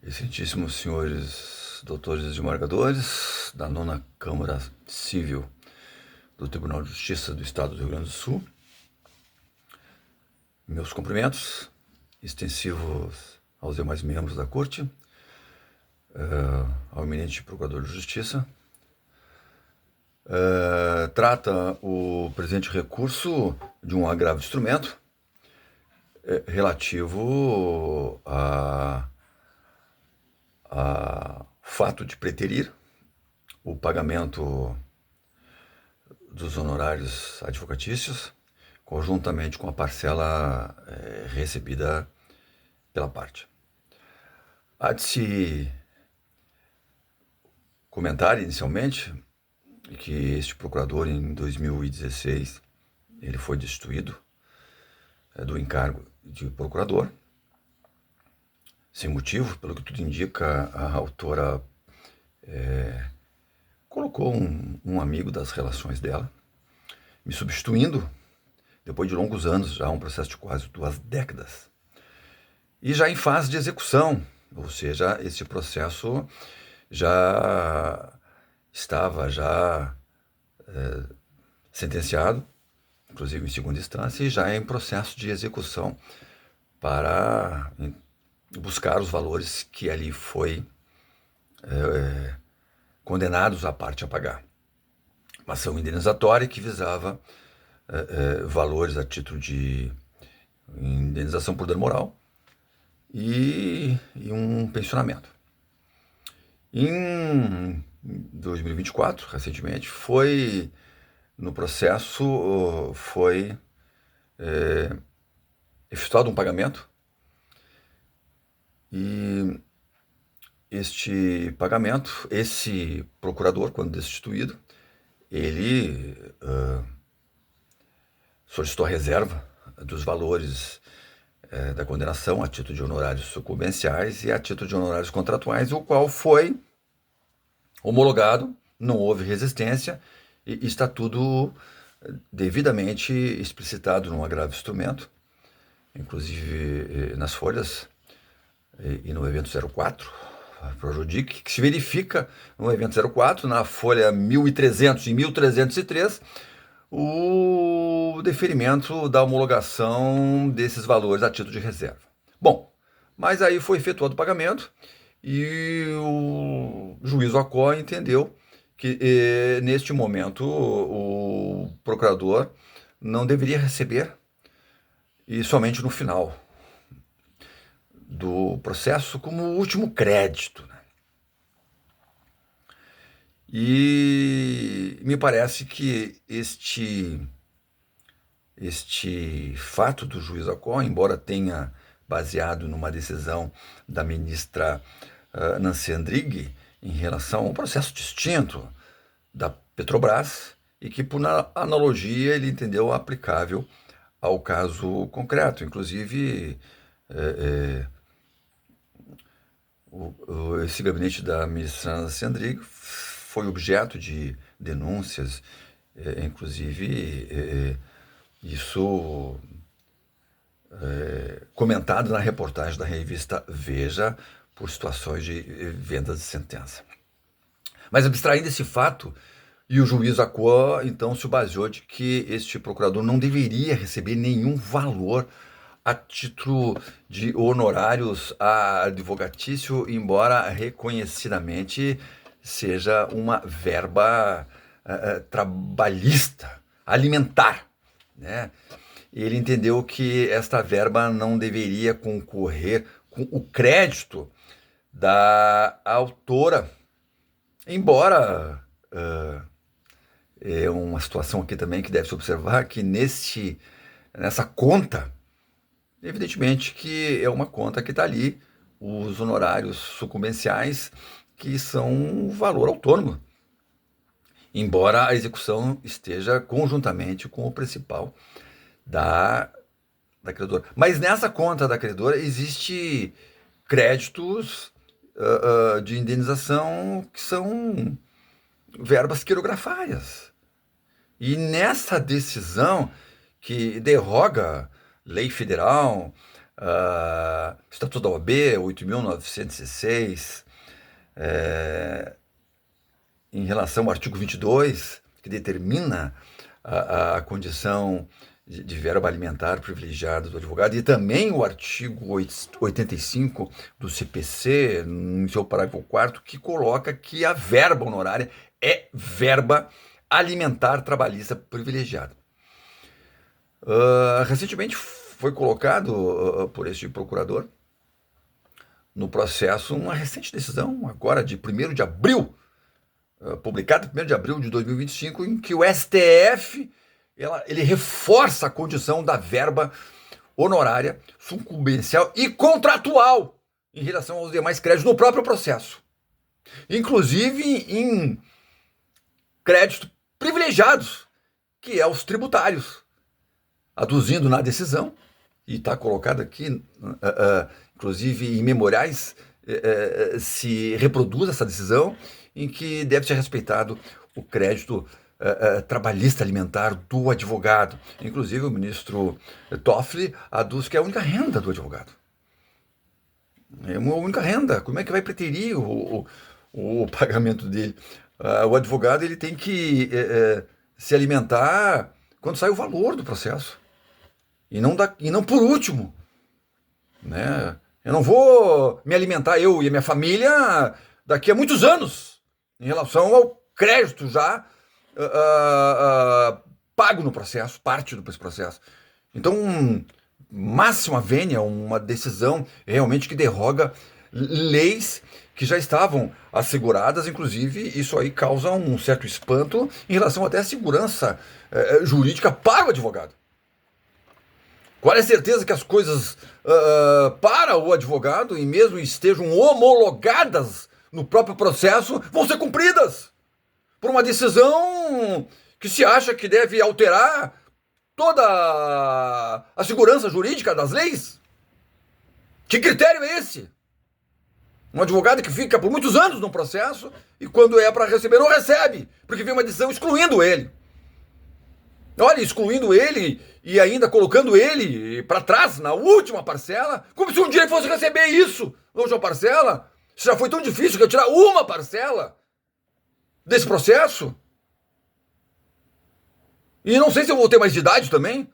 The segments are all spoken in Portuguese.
Excelentíssimos senhores doutores e desembargadores da Nona Câmara Civil do Tribunal de Justiça do Estado do Rio Grande do Sul, meus cumprimentos extensivos aos demais membros da Corte, ao eminente Procurador de Justiça. Trata o presente recurso de um agravo de instrumento relativo a fato de preterir o pagamento dos honorários advocatícios, conjuntamente com a parcela recebida pela parte. Há de se comentar inicialmente que este procurador, em 2016, ele foi destituído do encargo de procurador, sem motivo. Pelo que tudo indica, a autora colocou um amigo das relações dela, me substituindo, depois de longos anos, já um processo de quase 2 décadas. E já em fase de execução, ou seja, esse processo já estava sentenciado, inclusive em segunda instância, e já em processo de execução para buscar os valores que ali foi condenados a parte a pagar. Uma ação indenizatória que visava valores a título de indenização por dano moral e um pensionamento. Em 2024, recentemente, no processo foi efetuado um pagamento, e este pagamento, esse procurador, quando destituído, ele solicitou a reserva dos valores da condenação a título de honorários sucumbenciais e a título de honorários contratuais, o qual foi homologado, não houve resistência e está tudo devidamente explicitado num agravo de instrumento, inclusive nas folhas e no evento 04, Projudic, que se verifica no evento 04, na folha 1300 e 1303, o deferimento da homologação desses valores a título de reserva. Bom, mas aí foi efetuado o pagamento e o juiz Ocó entendeu que neste momento o procurador não deveria receber, e somente no final do processo, como último crédito. E me parece que este fato do juiz Ocó, embora tenha baseado numa decisão da ministra Nancy Andrighi em relação a um processo distinto da Petrobras, e que, por analogia, ele entendeu aplicável ao caso concreto. Inclusive, esse gabinete da ministra Nancy Andrighi foi objeto de denúncias, inclusive isso comentado na reportagem da revista Veja, por situações de vendas de sentença. Mas abstraindo esse fato, e o juiz Ocó então se baseou de que este procurador não deveria receber nenhum valor a título de honorários advocatício, embora reconhecidamente seja uma verba trabalhista, alimentar, né? Ele entendeu que esta verba não deveria concorrer com o crédito da autora, embora é uma situação aqui também que deve se observar, que nessa conta, evidentemente que é uma conta que está ali os honorários sucumbenciais, que são um valor autônomo, embora a execução esteja conjuntamente com o principal da credora. Mas nessa conta da credora existe créditos de indenização que são verbas quirografárias. E nessa decisão que derroga lei federal, Estatuto da OAB, 8.906, em relação ao artigo 22, que determina a condição de verba alimentar privilegiada do advogado, e também o artigo 85 do CPC, no seu parágrafo 4º, que coloca que a verba honorária é verba alimentar trabalhista privilegiada. Recentemente foi colocado por este procurador no processo uma recente decisão, agora de 1º de abril, publicada 1º de abril de 2025, em que o STF ele reforça a condição da verba honorária, sucumbencial e contratual em relação aos demais créditos no próprio processo, inclusive em créditos privilegiados, que é os tributários, aduzindo na decisão, e está colocado aqui, inclusive em memoriais, se reproduz essa decisão, em que deve ser respeitado o crédito trabalhista alimentar do advogado. Inclusive o ministro Toffoli aduz que é a única renda do advogado. É uma única renda. Como é que vai preterir o pagamento dele? O advogado ele tem que se alimentar quando sai o valor do processo. E não por último, né? Eu não vou me alimentar, eu e a minha família, daqui a muitos anos, em relação ao crédito já pago no processo, parte desse processo. Então, máxima vênia, uma decisão realmente que derroga leis que já estavam asseguradas, inclusive isso aí causa um certo espanto em relação até à segurança jurídica para o advogado. Qual é a certeza que as coisas para o advogado, e mesmo estejam homologadas no próprio processo, vão ser cumpridas por uma decisão que se acha que deve alterar toda a segurança jurídica das leis? Que critério é esse? Um advogado que fica por muitos anos num processo e quando é para receber, não recebe, porque vem uma decisão excluindo ele. Olha, excluindo ele e ainda colocando ele para trás na última parcela, como se um dia ele fosse receber isso na última parcela. Isso já foi tão difícil que eu tirar uma parcela desse processo. E não sei se eu vou ter mais de idade também.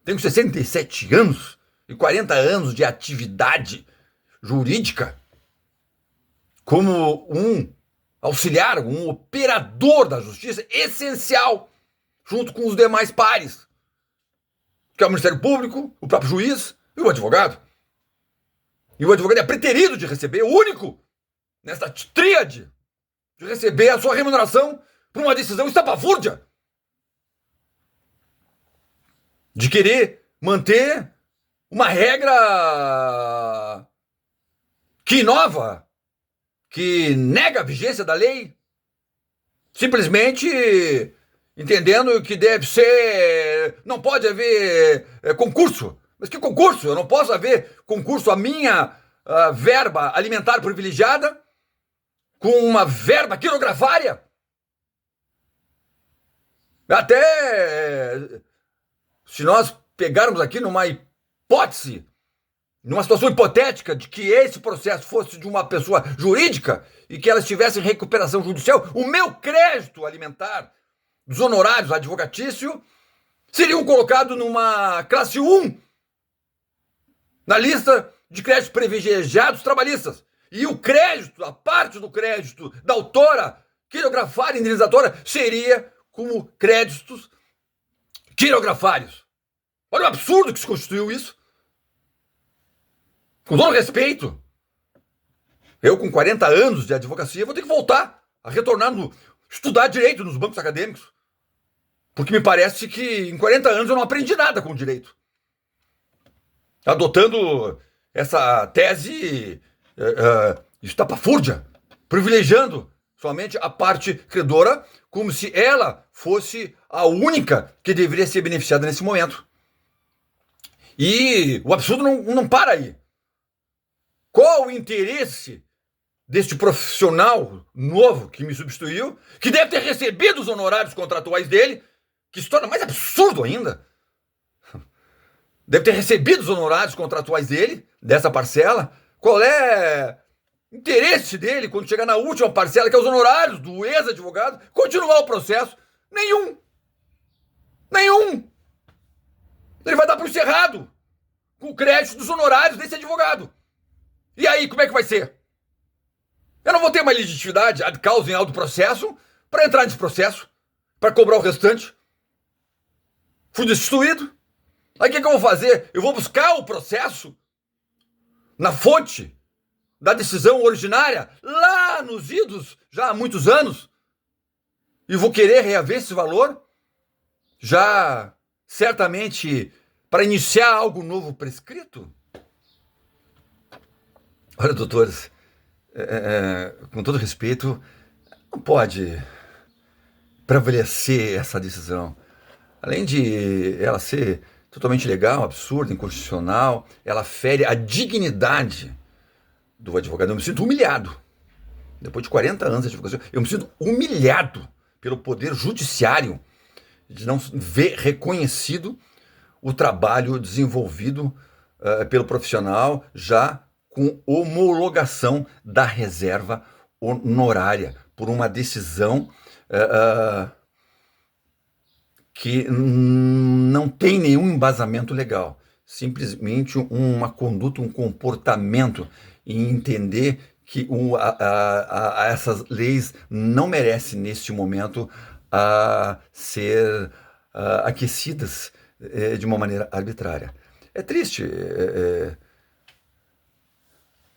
Tenho 67 anos e 40 anos de atividade jurídica como um auxiliar, um operador da justiça essencial, junto com os demais pares, que é o Ministério Público, o próprio juiz e o advogado. E o advogado é preterido de receber, o único, nessa tríade, de receber a sua remuneração por uma decisão estapafúrdia, de querer manter uma regra que inova, que nega a vigência da lei, simplesmente entendendo que deve ser, não pode haver concurso. Mas que concurso? Eu não posso haver concurso a minha verba alimentar privilegiada com uma verba quirografária? Até se nós pegarmos aqui numa hipótese, numa situação hipotética de que esse processo fosse de uma pessoa jurídica e que ela estivesse em recuperação judicial, o meu crédito alimentar dos honorários advocatício seriam colocados numa classe 1 na lista de créditos privilegiados trabalhistas. E o crédito, a parte do crédito da autora quirografária indenizatória seria como créditos quirografários. Olha o absurdo que se constituiu isso. Com todo respeito, eu com 40 anos de advocacia vou ter que voltar a retornar estudar direito nos bancos acadêmicos. Porque me parece que em 40 anos eu não aprendi nada com o direito. Adotando essa tese estapafúrdia, privilegiando somente a parte credora, como se ela fosse a única que deveria ser beneficiada nesse momento. E o absurdo não para aí. Qual o interesse deste profissional novo que me substituiu, que deve ter recebido os honorários contratuais dele, que se torna mais absurdo ainda? Deve ter recebido os honorários contratuais dele, dessa parcela. Qual é o interesse dele quando chegar na última parcela, que é os honorários do ex-advogado, continuar o processo? Nenhum. Nenhum. Ele vai dar por encerrado com o crédito dos honorários desse advogado. E aí, como é que vai ser? Eu não vou ter mais legitimidade ad causa em auto processo para entrar nesse processo, para cobrar o restante. Fui destituído. Aí o que eu vou fazer? Eu vou buscar o processo na fonte da decisão originária, lá nos idos, já há muitos anos, e vou querer reaver esse valor, já certamente para iniciar algo novo prescrito? Olha, doutores, com todo respeito, não pode prevalecer essa decisão. Além de ela ser totalmente ilegal, absurda, inconstitucional, ela fere a dignidade do advogado. Eu me sinto humilhado. Depois de 40 anos de advocacia, eu me sinto humilhado pelo poder judiciário de não ver reconhecido o trabalho desenvolvido pelo profissional, já com homologação da reserva honorária, por uma decisão que não tem nenhum embasamento legal, simplesmente uma conduta, um comportamento, e entender que essas leis não merecem, neste momento, ser aquecidas de uma maneira arbitrária. É triste,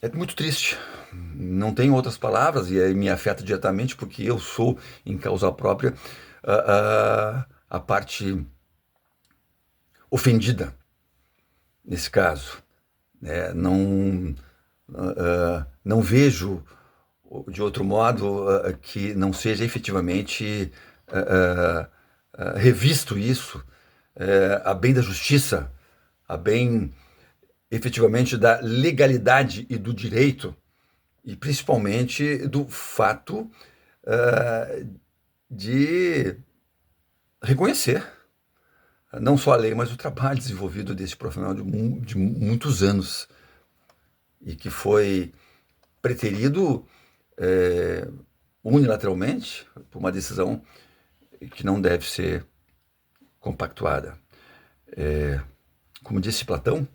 é muito triste. Não tenho outras palavras, e me afeta diretamente porque eu sou, em causa própria, a parte ofendida nesse caso. Não vejo de outro modo que não seja efetivamente revisto isso, a bem da justiça, a bem efetivamente da legalidade e do direito, e principalmente do fato de reconhecer não só a lei, mas o trabalho desenvolvido desse profissional de muitos anos, e que foi preterido unilateralmente por uma decisão que não deve ser compactuada. Como disse Platão,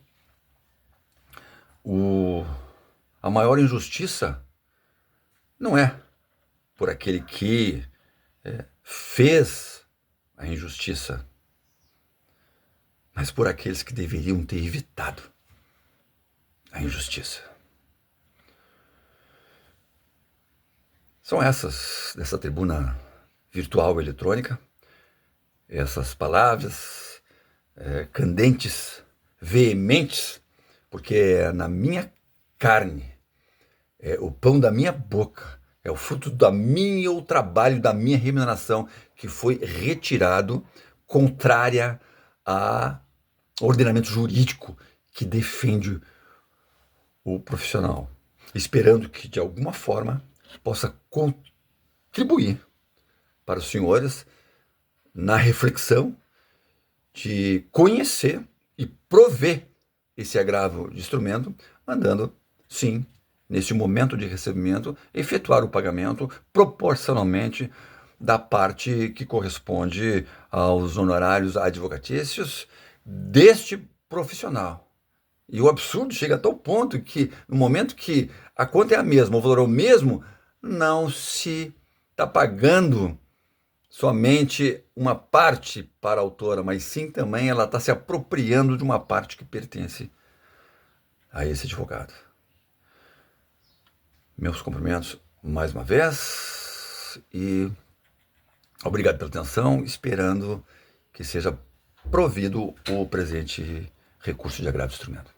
a maior injustiça não é por aquele que fez a injustiça, mas por aqueles que deveriam ter evitado a injustiça. São essas, dessa tribuna virtual eletrônica, essas palavras candentes, veementes, porque é na minha carne, é o pão da minha boca, é o fruto da minha, o trabalho da minha remuneração que foi retirado, contrária ao ordenamento jurídico que defende o profissional, esperando que de alguma forma possa contribuir para os senhores na reflexão de conhecer e prover esse agravo de instrumento, mandando, sim, neste momento de recebimento, efetuar o pagamento proporcionalmente da parte que corresponde aos honorários advocatícios deste profissional. E o absurdo chega a tal ponto que, no momento que a conta é a mesma, o valor é o mesmo, não se está pagando somente uma parte para a autora, mas sim também ela está se apropriando de uma parte que pertence a esse advogado. Meus cumprimentos mais uma vez e obrigado pela atenção, esperando que seja provido o presente recurso de agravo de instrumento.